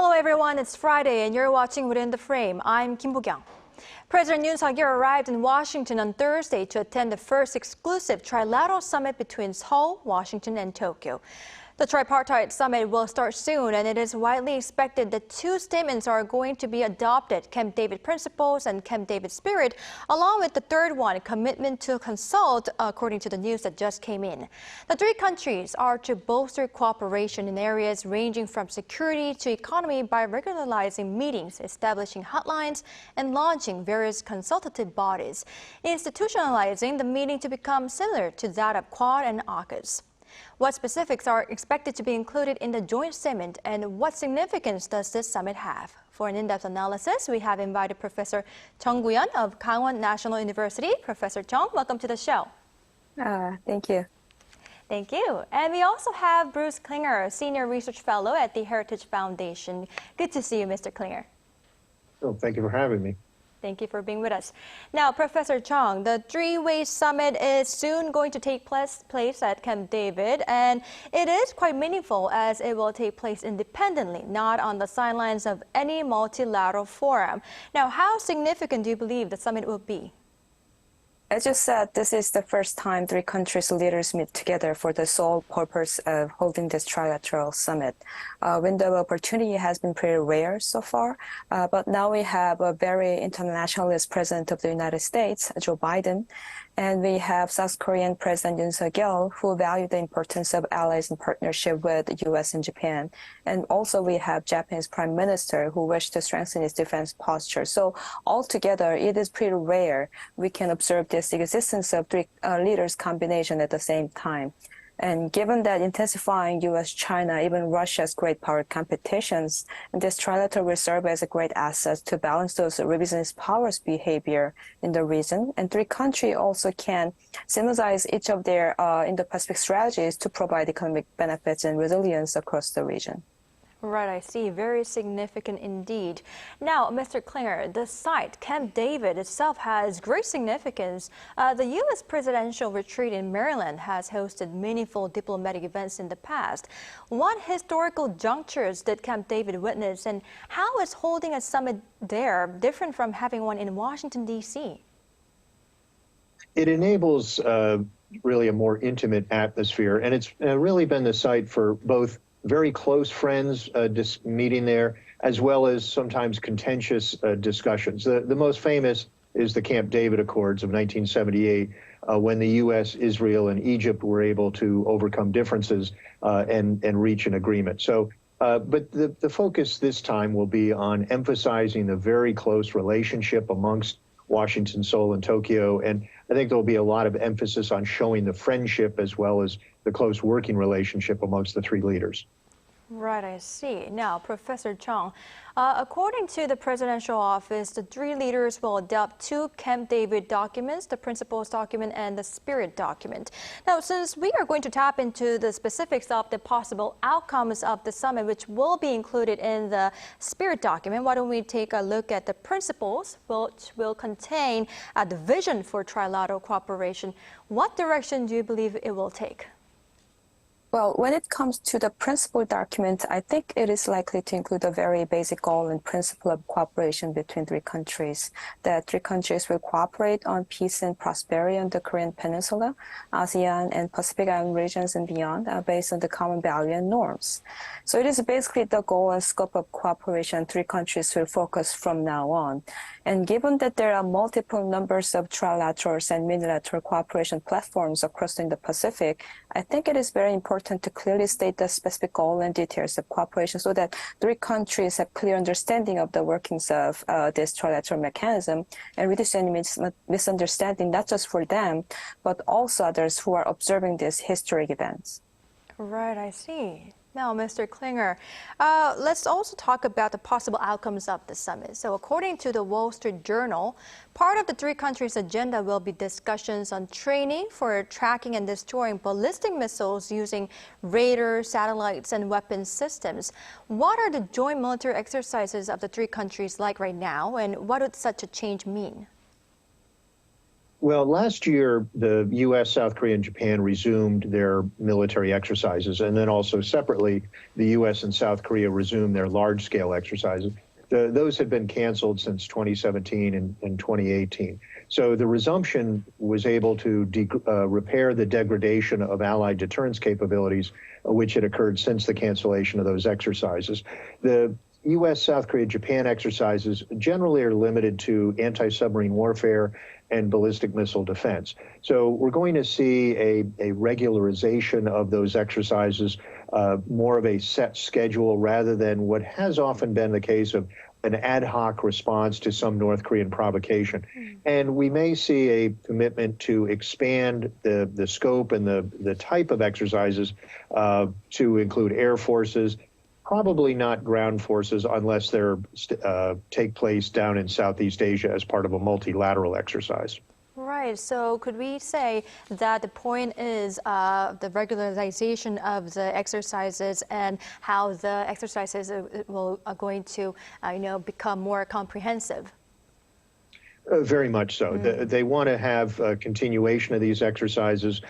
Hello everyone, it's Friday and you're watching Within the Frame. I'm Kim Bo-kyung. President Yoon Suk Yeol arrived in Washington on Thursday to attend the first exclusive trilateral summit between Seoul, Washington, and Tokyo. The tripartite summit will start soon, and it is widely expected that two statements are going to be adopted: Camp David principles and Camp David spirit, along with the third one, commitment to consult, according to the news that just came in. The three countries are to bolster cooperation in areas ranging from security to economy by regularizing meetings, establishing hotlines, and launching various consultative bodies, institutionalizing the meeting to become similar to that of QUAD and AUKUS. What specifics are expected to be included in the joint statement, and what significance does this summit have? For an in-depth analysis, we have invited Professor Chung of Kangwon National University. Professor Chung, welcome to the show. Thank you. Thank you. And we also have Bruce Klinger, Senior Research Fellow at the Heritage Foundation. Good to see you, Mr. Klinger. Oh, thank you for having me. Thank you for being with us. Now, Professor Chung, the three-way summit is soon going to take place at Camp David, and it is quite meaningful as it will take place independently, not on the sidelines of any multilateral forum. Now, how significant do you believe the summit will be? As you said, this is the first time three countries' leaders meet together for the sole purpose of holding this trilateral summit. Window of opportunity has been pretty rare so far, but now we have a very internationalist president of the United States, Joe Biden, and we have South Korean President Yoon Suk Yeol, who value the importance of allies and partnership with the U.S. and Japan. And also we have Japanese Prime Minister, who wished to strengthen its defense posture. So altogether, it is pretty rare we can observe this existence of three leaders combination at the same time. And given that intensifying U.S., China, even Russia's great power competitions, this trilateral will serve as a great asset to balance those revisionist powers' behavior in the region. And three countries also can synergize each of their Indo-Pacific strategies to provide economic benefits and resilience across the region. Right, I see. Very significant indeed. Now, Mr. Klinger, the site, Camp David itself, has great significance. The U.S. presidential retreat in Maryland has hosted meaningful diplomatic events in the past. What historical junctures did Camp David witness, and how is holding a summit there different from having one in Washington, D.C.? It enables really a more intimate atmosphere, and it's really been the site for both very close friends meeting there, as well as sometimes contentious discussions. The most famous is the Camp David Accords of 1978, when the U.S., Israel, and Egypt were able to overcome differences and reach an agreement. So, but the focus this time will be on emphasizing the very close relationship amongst Washington, Seoul, and Tokyo. And I think there'll be a lot of emphasis on showing the friendship as well as the close working relationship amongst the three leaders. Right, I see. Now, Professor Chung, according to the presidential office, the three leaders will adopt two Camp David documents, the principles document and the spirit document. Now, since we are going to tap into the specifics of the possible outcomes of the summit, which will be included in the spirit document, why don't we take a look at the principles, which will contain the vision for trilateral cooperation. What direction do you believe it will take? Well, when it comes to the principle document, I think it is likely to include a very basic goal and principle of cooperation between three countries, that three countries will cooperate on peace and prosperity on the Korean Peninsula, ASEAN, and Pacific Island regions and beyond, based on the common value and norms. So it is basically the goal and scope of cooperation three countries will focus from now on. And given that there are multiple numbers of trilateral and unilateral cooperation platforms across the Indo-Pacific, I think it is very important to clearly state the specific goal and details of cooperation so that three countries have clear understanding of the workings of this trilateral mechanism and reduce any misunderstanding, not just for them, but also others who are observing these historic events. Right, I see. Now, Mr. Klinger, let's also talk about the possible outcomes of the summit. So according to the Wall Street Journal, part of the three countries' agenda will be discussions on training for tracking and destroying ballistic missiles using radar, satellites, and weapons systems. What are the joint military exercises of the three countries like right now, and what would such a change mean? Well, last year, the U.S., South Korea, and Japan resumed their military exercises, and then also separately, the U.S. and South Korea resumed their large-scale exercises. Those had been canceled since 2017 and 2018. So the resumption was able to repair the degradation of Allied deterrence capabilities, which had occurred since the cancellation of those exercises. The U.S., South Korea, Japan exercises generally are limited to anti-submarine warfare and ballistic missile defense. So we're going to see a regularization of those exercises, more of a set schedule rather than what has often been the case of an ad hoc response to some North Korean provocation. And we may see a commitment to expand the scope and the type of exercises to include air forces, probably not ground forces unless they're take place down in Southeast Asia as part of a multilateral exercise. Right. So could we say that the point is the regularization of the exercises and how the exercises are going to, become more comprehensive? Very much so. They want to have a continuation of these exercises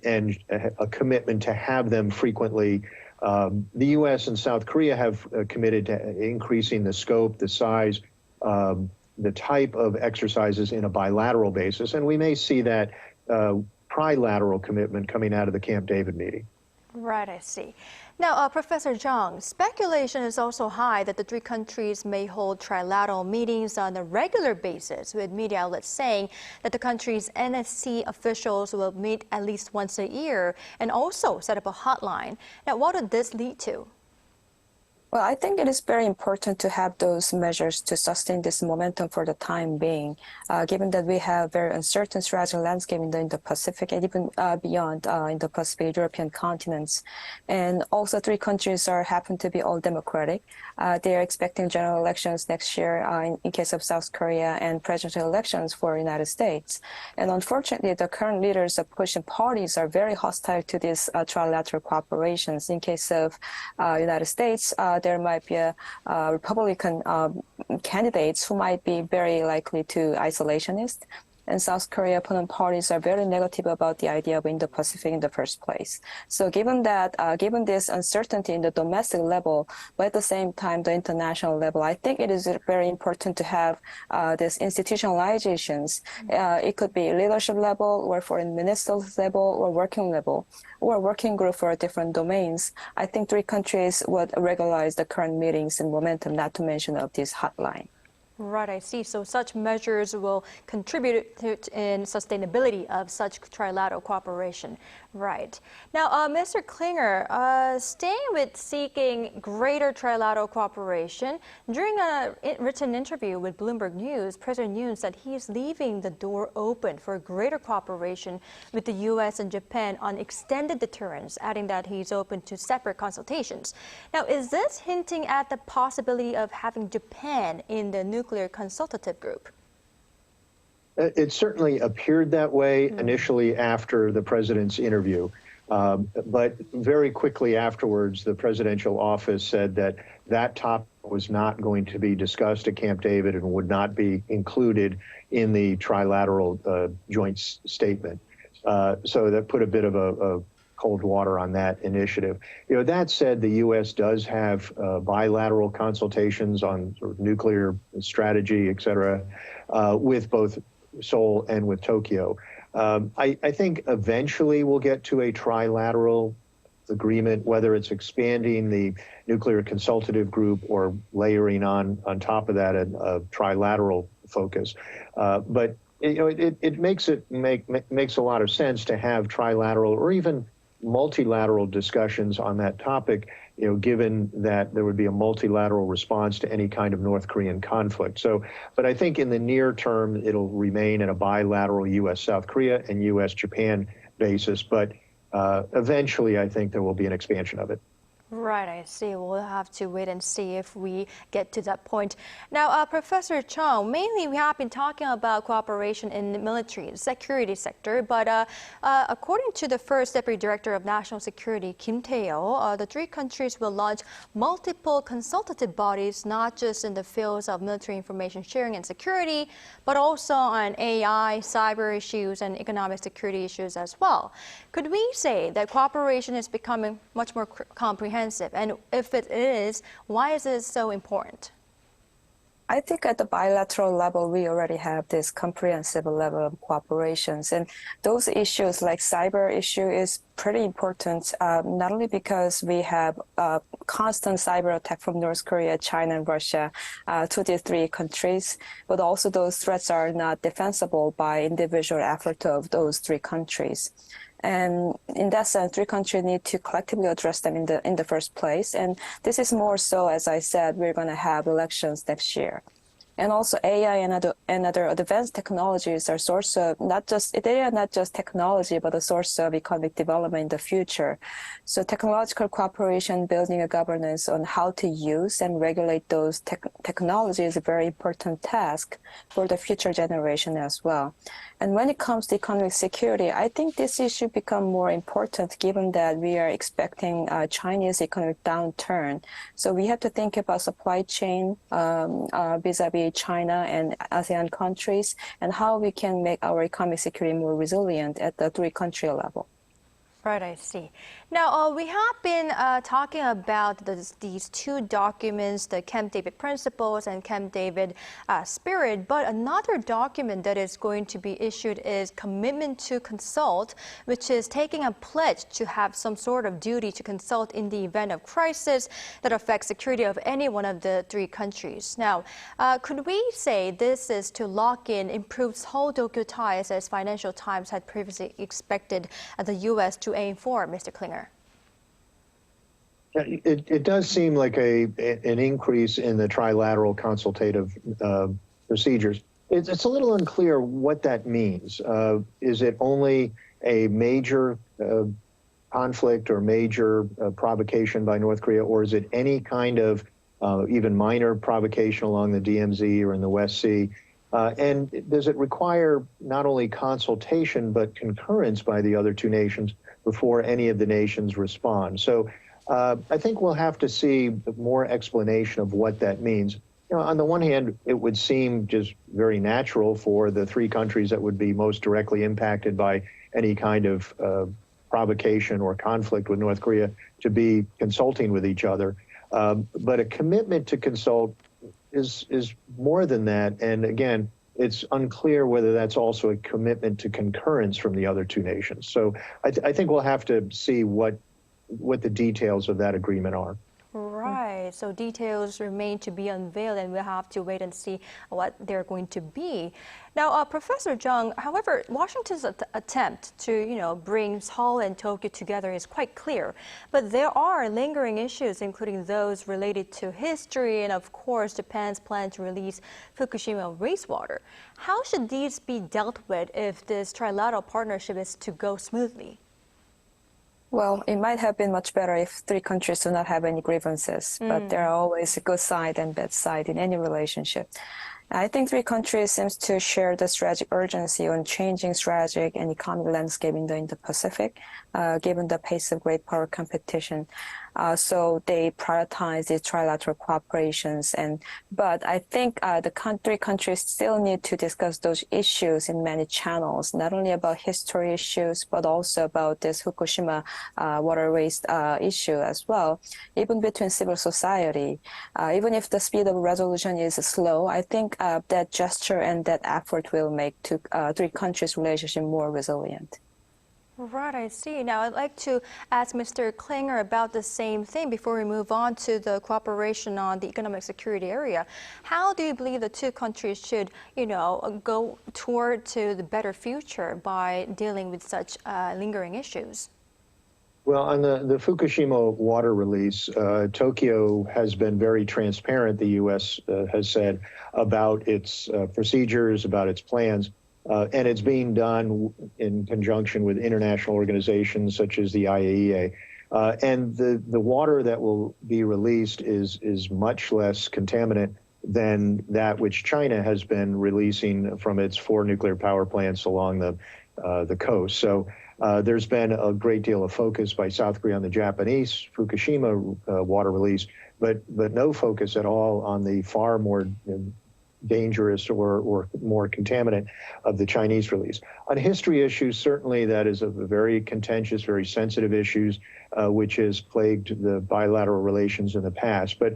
and a commitment to have them frequently. The U.S. and South Korea have committed to increasing the scope, the size, the type of exercises in a bilateral basis, and we may see that trilateral commitment coming out of the Camp David meeting. Right, I see. Now, Professor Chung, speculation is also high that the three countries may hold trilateral meetings on a regular basis, with media outlets saying that the country's NSC officials will meet at least once a year and also set up a hotline. Now, what would this lead to? Well, I think it is very important to have those measures to sustain this momentum for the time being, given that we have very uncertain strategic landscape in the Indo-Pacific and even beyond in the Pacific European continents. And also three countries happen to be all democratic. They are expecting general elections next year in case of South Korea and presidential elections for the United States. And unfortunately, the current leaders of opposition parties are very hostile to these trilateral cooperations. In case of United States, there might be Republican candidates who might be very likely to isolationist. And South Korea opponent parties are very negative about the idea of Indo-Pacific in the first place. So given that, given this uncertainty in the domestic level, but at the same time, the international level, I think it is very important to have these institutionalizations. It could be leadership level or foreign ministers level or working level or working group for different domains. I think three countries would regularize the current meetings and momentum, not to mention of this hotline. Right, I see. So such measures will contribute in sustainability of such trilateral cooperation. Right. Now, Mr. Klinger, staying with seeking greater trilateral cooperation, during a written interview with Bloomberg News, President Yoon said he is leaving the door open for greater cooperation with the U.S. and Japan on extended deterrence, adding that he's open to separate consultations. Now, is this hinting at the possibility of having Japan in the nuclear consultative group? It certainly appeared that way initially after the president's interview, but very quickly afterwards, the presidential office said that that topic was not going to be discussed at Camp David and would not be included in the trilateral joint statement. So that put a bit of a cold water on that initiative. That said, the U.S. does have bilateral consultations on sort of nuclear strategy, et cetera, with both Seoul and with Tokyo. I think eventually we'll get to a trilateral agreement, whether it's expanding the nuclear consultative group or layering on top of that a trilateral focus. But it makes a lot of sense to have trilateral or even multilateral discussions on that topic, given that there would be a multilateral response to any kind of North Korean conflict. So, but I think in the near term, it'll remain in a bilateral U.S.-South Korea and U.S.-Japan basis. But eventually, I think there will be an expansion of it. Right, I see. We'll have to wait and see if we get to that point. Now, Professor Chung, mainly we have been talking about cooperation in the military and security sector, but according to the first Deputy Director of National Security, Kim Tae-yeol, the three countries will launch multiple consultative bodies, not just in the fields of military information sharing and security, but also on AI, cyber issues, and economic security issues as well. Could we say that cooperation is becoming much more comprehensive? And if it is, why is it so important? I think at the bilateral level, we already have this comprehensive level of cooperations. And those issues like cyber issue is pretty important, not only because we have constant cyber attack from North Korea, China, and Russia to these three countries, but also those threats are not defensible by individual effort of those three countries. And in that sense, three countries need to collectively address them in the first place. And this is more so, as I said, we're going to have elections next year. And also AI and other advanced technologies are source of they are not just technology, but a source of economic development in the future. So technological cooperation, building a governance on how to use and regulate those technologies is a very important task for the future generation as well. And when it comes to economic security, I think this issue become more important given that we are expecting a Chinese economic downturn. So we have to think about supply chain vis-a-vis China and ASEAN countries and how we can make our economic security more resilient at the three-country level. Right, I see. Now, we have been talking about these two documents, the Camp David Principles and Camp David Spirit, but another document that is going to be issued is Commitment to Consult, which is taking a pledge to have some sort of duty to consult in the event of crisis that affects security of any one of the three countries. Now, could we say this is to lock in improved Seoul-Tokyo ties as Financial Times had previously expected the U.S. to aim for, Mr. Klinger? It does seem like an increase in the trilateral consultative procedures. It's a little unclear what that means. Is it only a major conflict or major provocation by North Korea, or is it any kind of even minor provocation along the DMZ or in the West Sea? And does it require not only consultation, but concurrence by the other two nations before any of the nations respond? So I think we'll have to see more explanation of what that means. You know, on the one hand, it would seem just very natural for the three countries that would be most directly impacted by any kind of provocation or conflict with North Korea to be consulting with each other. But a commitment to consult is more than that. And again, it's unclear whether that's also a commitment to concurrence from the other two nations. So I think we'll have to see what the details of that agreement are. Right, so details remain to be unveiled and we'll have to wait and see what they're going to be. Now, Professor Chung, however, Washington's attempt to, bring Seoul and Tokyo together is quite clear, but there are lingering issues, including those related to history and, of course, Japan's plan to release Fukushima wastewater. How should these be dealt with if this trilateral partnership is to go smoothly? Well, it might have been much better if three countries do not have any grievances, but there are always a good side and bad side in any relationship. I think three countries seem to share the strategic urgency on changing strategic and economic landscape in the Indo-Pacific, given the pace of great power competition. So they prioritize the trilateral cooperations. But I think the three countries still need to discuss those issues in many channels, not only about history issues, but also about this Fukushima water waste issue as well. Even between civil society, even if the speed of resolution is slow, I think that gesture and that effort will make three countries' relationship more resilient. Right, I see. Now, I'd like to ask Mr. Klinger about the same thing before we move on to the cooperation on the economic security area. How do you believe the two countries should, go toward to the better future by dealing with such lingering issues? Well, on the Fukushima water release, Tokyo has been very transparent, the U.S. Has said, about its procedures, about its plans. And it's being done in conjunction with international organizations such as the IAEA. And the water that will be released is much less contaminant than that which China has been releasing from its 4 nuclear power plants along the coast. So there's been a great deal of focus by South Korea on the Japanese Fukushima water release, but no focus at all on the far more dangerous or more contaminant of the Chinese release. On history issues, certainly that is a very contentious, very sensitive issues, which has plagued the bilateral relations in the past. But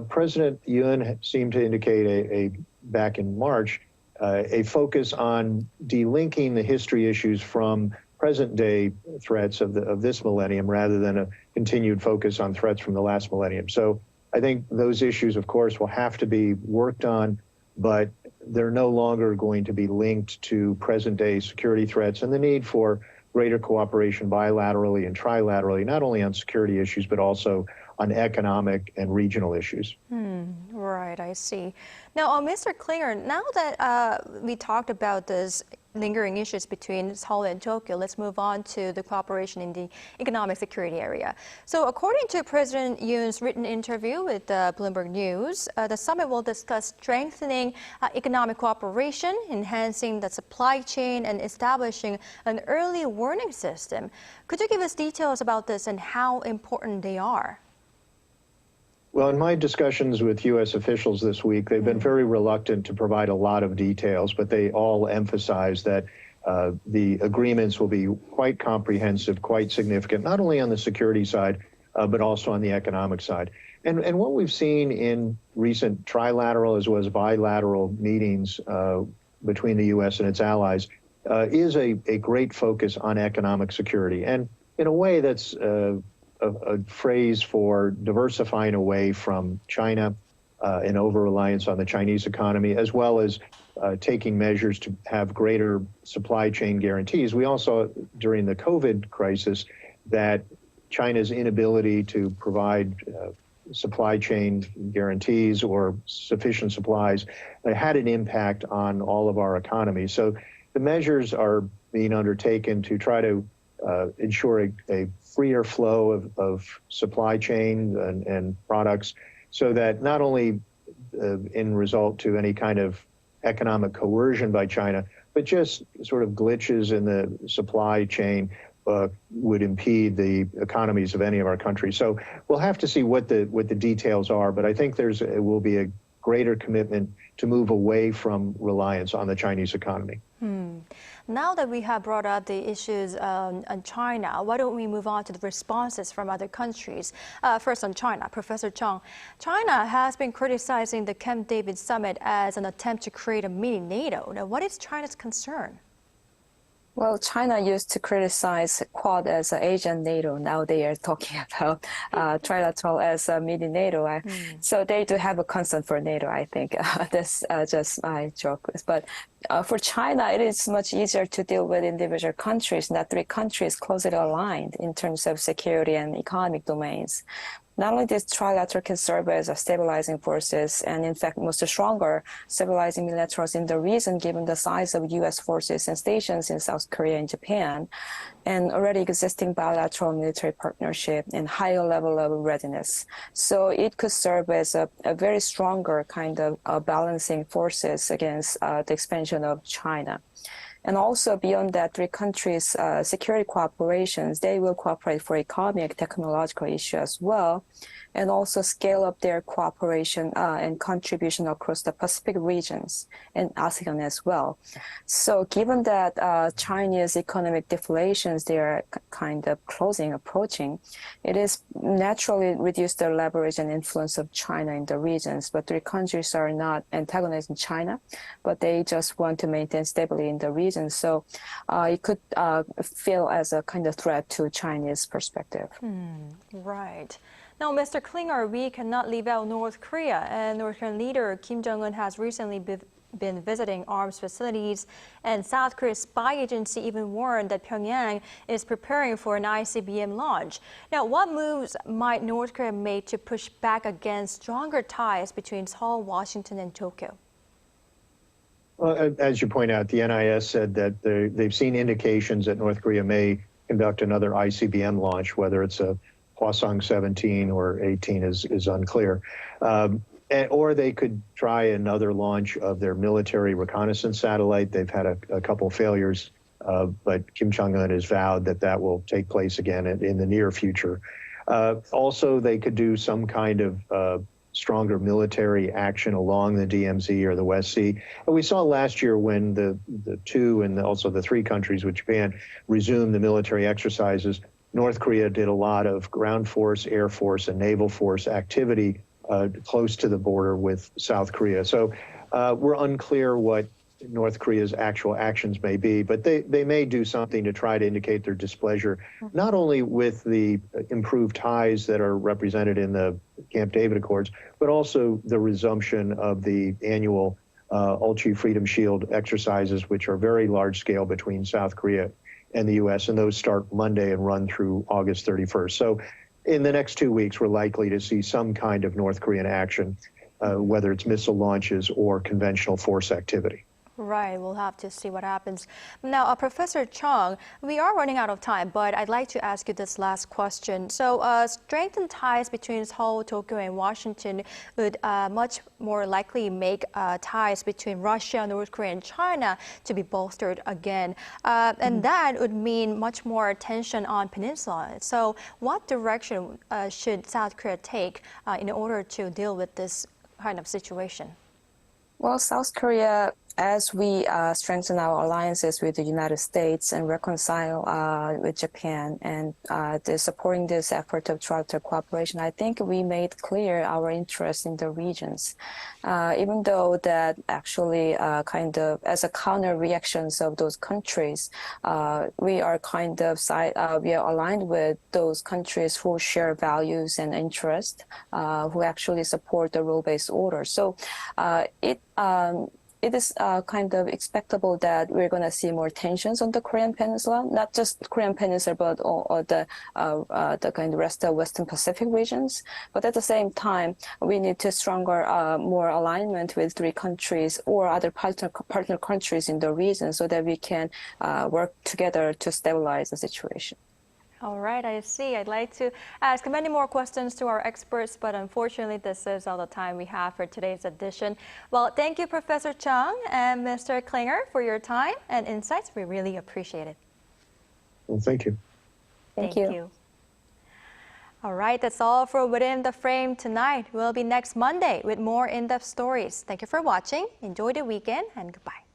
President Yoon seemed to indicate back in March a focus on delinking the history issues from present-day threats of this millennium rather than a continued focus on threats from the last millennium. So I think those issues, of course, will have to be worked on, but they're no longer going to be linked to present-day security threats and the need for greater cooperation bilaterally and trilaterally, not only on security issues, but also on economic and regional issues. Right, I see. Now, Mr. Klinger, now that we talked about this lingering issues between Seoul and Tokyo, let's move on to the cooperation in the economic security area. So according to President Yoon's written interview with Bloomberg News, the summit will discuss strengthening economic cooperation, enhancing the supply chain, and establishing an early warning system. Could you give us details about this and how important they are? Well, in my discussions with U.S. officials this week, they've been very reluctant to provide a lot of details, but they all emphasize that the agreements will be quite comprehensive, quite significant, not only on the security side, but also on the economic side. And what we've seen in recent trilateral as well as bilateral meetings between the U.S. and its allies is a great focus on economic security. And in a way that's a phrase for diversifying away from China and over-reliance on the Chinese economy, as well as taking measures to have greater supply chain guarantees. We also, during the COVID crisis, that China's inability to provide supply chain guarantees or sufficient supplies had an impact on all of our economies. So the measures are being undertaken to try to ensure a freer flow of supply chain and products so that not only in result to any kind of economic coercion by China, but just sort of glitches in the supply chain would impede the economies of any of our countries. So we'll have to see what the details are, but I think it will be a greater commitment to move away from reliance on the Chinese economy. Now that we have brought up the issues on China, why don't we move on to the responses from other countries? First on China, Professor Chung. China has been criticizing the Camp David summit as an attempt to create a mini NATO. Now, what is China's concern? Well, China used to criticize QUAD as an Asian NATO. Now they are talking about trilateral as a mini NATO. So they do have a concern for NATO, I think. That's just my joke. But for China, it is much easier to deal with individual countries, not 3 countries closely aligned in terms of security and economic domains. Not only this trilateral can serve as a stabilizing forces and, in fact, most stronger stabilizing militaries in the region, given the size of U.S. forces and stations in South Korea and Japan, and already existing bilateral military partnership and higher level of readiness. So it could serve as a very stronger kind of balancing forces against the expansion of China. And also beyond that, 3 countries' security cooperations, they will cooperate for economic, technological issues as well, and also scale up their cooperation and contribution across the Pacific regions and ASEAN as well. So given that Chinese economic deflations, they are kind of approaching, it is naturally reduce the leverage and influence of China in the regions. But 3 countries are not antagonizing China, but they just want to maintain stability in the region. So it could feel as a kind of threat to Chinese perspective. Right. Now, Mr. Klinger, we cannot leave out North Korea, and North Korean leader Kim Jong-un has recently been visiting arms facilities, and South Korea's spy agency even warned that Pyongyang is preparing for an ICBM launch. Now, what moves might North Korea make to push back against stronger ties between Seoul, Washington, and Tokyo? Well, as you point out, the NIS said that they've seen indications that North Korea may conduct another ICBM launch, whether it's a Hwasong 17 or 18 is unclear. Or they could try another launch of their military reconnaissance satellite. They've had a couple failures, but Kim Jong-un has vowed that that will take place again in the near future. Also, they could do some kind of stronger military action along the DMZ or the West Sea. And we saw last year when the two and also the three countries with Japan resumed the military exercises, North Korea did a lot of ground force, air force, and naval force activity close to the border with South Korea. So we're unclear what North Korea's actual actions may be, but they may do something to try to indicate their displeasure, not only with the improved ties that are represented in the Camp David Accords, but also the resumption of the annual Ulchi Freedom Shield exercises, which are very large scale between South Korea and the U.S., and those start Monday and run through August 31st. So in the next 2 weeks, we're likely to see some kind of North Korean action, whether it's missile launches or conventional force activity. Right, we'll have to see what happens. Now, Professor Chung, we are running out of time, but I'd like to ask you this last question. So, strengthened ties between Seoul, Tokyo, and Washington would much more likely make ties between Russia, North Korea, and China to be bolstered again. And that would mean much more tension on peninsula. So, what direction should South Korea take in order to deal with this kind of situation? Well, South Korea, as we strengthen our alliances with the United States and reconcile with Japan and supporting this effort of trilateral cooperation, I think we made clear our interest in the regions. Even though that actually kind of as a counter reactions of those countries, we are kind of we are aligned with those countries who share values and interests, who actually support the rule-based order. So it is kind of expectable that we're going to see more tensions on the Korean Peninsula, not just Korean Peninsula, but all the kind of rest of Western Pacific regions. But at the same time, we need to stronger, more alignment with three countries or other partner countries in the region so that we can work together to stabilize the situation. All right, I see. I'd like to ask many more questions to our experts, but unfortunately, this is all the time we have for today's edition. Well, thank you, Professor Chung and Mr. Klinger, for your time and insights. We really appreciate it. Well, thank you. Thank you. All right, that's all for Within the Frame tonight. We'll be next Monday with more in-depth stories. Thank you for watching. Enjoy the weekend and goodbye.